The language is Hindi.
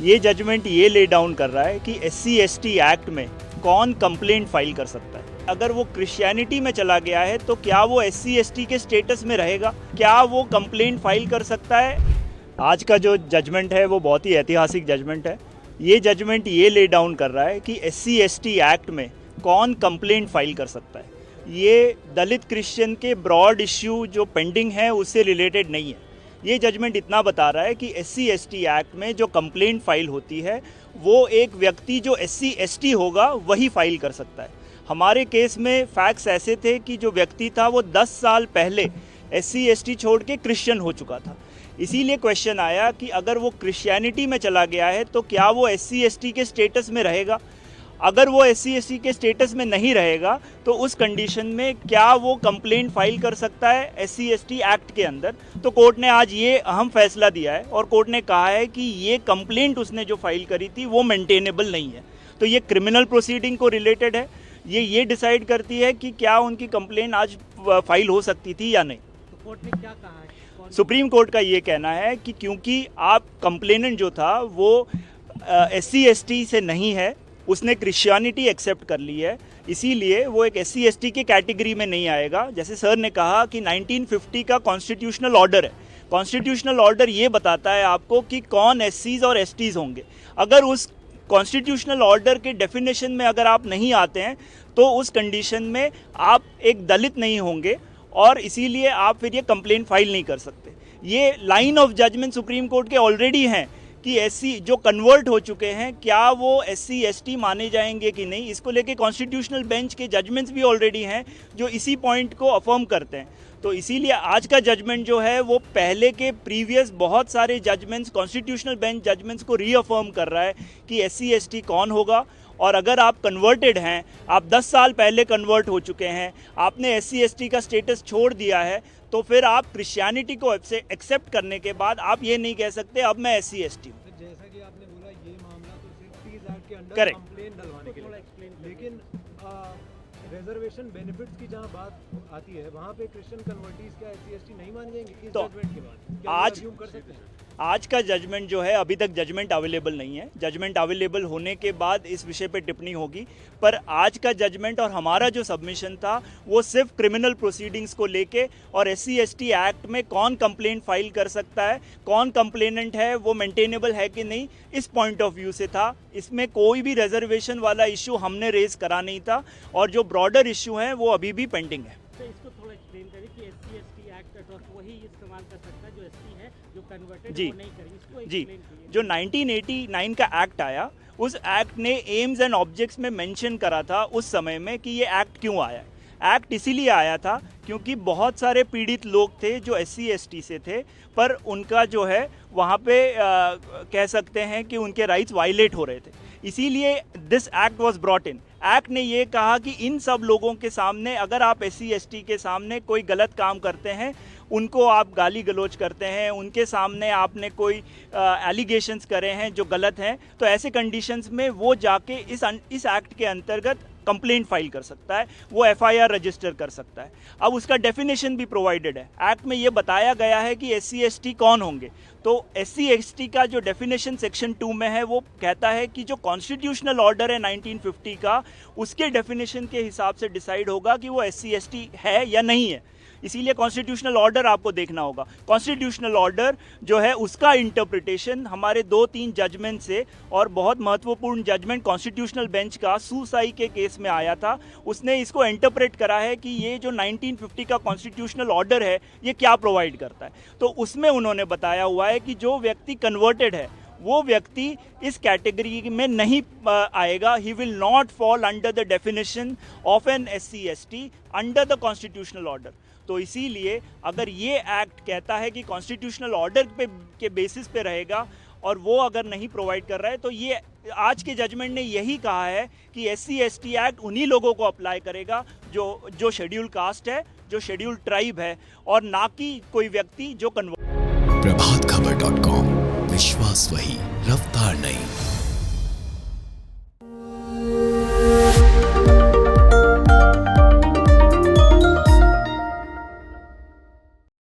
ये जजमेंट ये ले डाउन कर रहा है कि SC/ST एक्ट में कौन कंप्लेंट फाइल कर सकता है। अगर वो क्रिश्चियनिटी में चला गया है तो क्या वो SC/ST के स्टेटस में रहेगा, क्या वो कंप्लेंट फाइल कर सकता है। आज का जो जजमेंट है वो बहुत ही ऐतिहासिक जजमेंट है। ये जजमेंट ये ले डाउन कर रहा है कि SC/ST एक्ट में कौन कंप्लेंट फाइल कर सकता है। ये दलित क्रिश्चियन के ब्रॉड इश्यू जो पेंडिंग है उससे रिलेटेड नहीं है। ये जजमेंट इतना बता रहा है कि SC/ST एक्ट में जो कंप्लेंट फाइल होती है वो एक व्यक्ति जो SC/ST होगा वही फाइल कर सकता है। हमारे केस में फैक्ट्स ऐसे थे कि जो व्यक्ति था वो 10 साल पहले SC/ST छोड़ के क्रिश्चियन हो चुका था। इसीलिए क्वेश्चन आया कि अगर वो क्रिश्चियनिटी में चला गया है तो क्या वो SC/ST के स्टेटस में रहेगा। अगर वो SC/ST के स्टेटस में नहीं रहेगा तो उस कंडीशन में क्या वो कंप्लेंट फाइल कर सकता है SC/ST एक्ट के अंदर। तो कोर्ट ने आज ये अहम फैसला दिया है और कोर्ट ने कहा है कि ये कंप्लेंट उसने जो फाइल करी थी वो मेंटेनेबल नहीं है। तो ये क्रिमिनल प्रोसीडिंग को रिलेटेड है। ये डिसाइड करती है कि क्या उनकी कंप्लेंट आज फाइल हो सकती थी या नहीं। तो कोर्ट ने क्या कहा है? सुप्रीम कोर्ट का ये कहना है कि क्योंकि आप कंप्लेनेंट जो था वो SC/ST से नहीं है, उसने क्रिश्चियनिटी एक्सेप्ट कर ली है, इसीलिए वो एक SC/ST के कैटेगरी में नहीं आएगा। जैसे सर ने कहा कि 1950 का कॉन्स्टिट्यूशनल ऑर्डर है। कॉन्स्टिट्यूशनल ऑर्डर ये बताता है आपको कि कौन SCs और STs होंगे। अगर उस कॉन्स्टिट्यूशनल ऑर्डर के डेफिनेशन में अगर आप नहीं आते हैं तो उस कंडीशन में आप एक दलित नहीं होंगे और इसीलिए आप फिर ये कंप्लेंट फाइल नहीं कर सकते। ये line of judgment Supreme Court के ऑलरेडी हैं कि SC जो कन्वर्ट हो चुके हैं क्या वो SC/ST माने जाएंगे कि नहीं। इसको लेके कॉन्स्टिट्यूशनल बेंच के जजमेंट्स भी ऑलरेडी हैं जो इसी पॉइंट को अफर्म करते हैं। तो इसीलिए आज का जजमेंट जो है वो पहले के प्रीवियस बहुत सारे जजमेंट्स, कॉन्स्टिट्यूशनल बेंच जजमेंट्स को रीअफर्म कर रहा है कि SC/ST कौन होगा। और अगर आप कन्वर्टेड हैं, आप 10 साल पहले कन्वर्ट हो चुके हैं, आपने SC/ST का स्टेटस छोड़ दिया है, तो फिर आप क्रिश्चियनिटी को एक्सेप्ट करने के बाद आप ये नहीं कह सकते अब मैं SC/ST हूँ। जैसा कि आपने बोला ये मामला तो सिर्फ 30 एक्ट के अंडर Correct. कंप्लेन डलवाने के लिए, लेकिन रिजर्वेशन बेनिफिट्स की जहाँ बात आती है वहाँ पे क्रिश्चियन कन्वर्टीज क्या SC/ST नहीं मान जाएंगे इस तो जजमेंट के बाद? क्या आज assume कर सकते हैं? आज का जजमेंट जो है अभी तक जजमेंट अवेलेबल नहीं है। जजमेंट अवेलेबल होने के बाद इस विषय पे टिप्पणी होगी। पर आज का जजमेंट और हमारा जो सबमिशन था वो सिर्फ क्रिमिनल प्रोसीडिंग्स को लेके और SC/ST एक्ट में कौन कंप्लेंट फाइल कर सकता है, कौन कंप्लेनेंट है, वो मेंटेनेबल है कि नहीं, इस पॉइंट ऑफ व्यू से था। इसमें कोई भी रिजर्वेशन वाला इशू हमने रेज करा नहीं था और जो ब्रॉडर इशू है वो अभी भी पेंडिंग है। तो इसको थोड़ा एक्सप्लेन करें कि SC/ST एक्ट वही इस्तेमाल कर सकता है जो SC है, जो कन्वर्टेड जी वो नहीं करेंगे। इसको जी, एक्सप्लेन कीजिए। जो 1989 का एक्ट आया उस एक्ट ने एम्स एंड ऑब्जेक्ट्स में मेंशन करा था उस समय में कि ये एक्ट क्यों आया। एक्ट इसीलिए आया था क्योंकि बहुत सारे पीड़ित लोग थे जो SC/ST से थे पर उनका जो है वहाँ पे कह सकते हैं कि उनके राइट्स वायलेट हो रहे थे। इसीलिए this act was brought in. Act ने ये कहा कि इन सब लोगों के सामने अगर आप SC/ST के सामने कोई गलत काम करते हैं, उनको आप गाली गलौज करते हैं, उनके सामने आपने कोई एलिगेशंस करे हैं जो गलत हैं, तो ऐसे कंडीशंस में वो जाके इस एक्ट के अंतर्गत कंप्लेंट फाइल कर सकता है, वो FIR रजिस्टर कर सकता है। अब उसका डेफिनेशन भी प्रोवाइडेड है। एक्ट में ये बताया गया है कि SC/ST कौन होंगे। तो SC/ST का जो डेफिनेशन सेक्शन 2 में है वो कहता है कि जो कॉन्स्टिट्यूशनल ऑर्डर है 1950 का उसके डेफिनेशन के हिसाब से डिसाइड होगा कि वो SC/ST है या नहीं है। इसीलिए कॉन्स्टिट्यूशनल ऑर्डर आपको देखना होगा। कॉन्स्टिट्यूशनल ऑर्डर जो है उसका इंटरप्रिटेशन हमारे 2-3 जजमेंट से और बहुत महत्वपूर्ण जजमेंट कॉन्स्टिट्यूशनल बेंच का सुसाई के केस में आया था। उसने इसको इंटरप्रेट करा है कि ये जो 1950 का कॉन्स्टिट्यूशनल ऑर्डर है ये क्या प्रोवाइड करता है। तो उसमें उन्होंने बताया हुआ है कि जो व्यक्ति कन्वर्टेड है वो व्यक्ति इस कैटेगरी में नहीं आएगा। He will not fall under the definition of an SC/ST under the constitutional order. तो इसीलिए अगर ये एक्ट कहता है कि कॉन्स्टिट्यूशनल ऑर्डर के बेसिस पे रहेगा और वो अगर नहीं प्रोवाइड कर रहा है तो ये आज के जजमेंट ने यही कहा है कि SC/ST एक्ट उन्हीं लोगों को अप्लाई करेगा जो शेड्यूल कास्ट है, जो शेड्यूल ट्राइब है और ना कि कोई व्यक्ति जो प्रभातखबर.com, विश्वास वही, रफ्तार नहीं।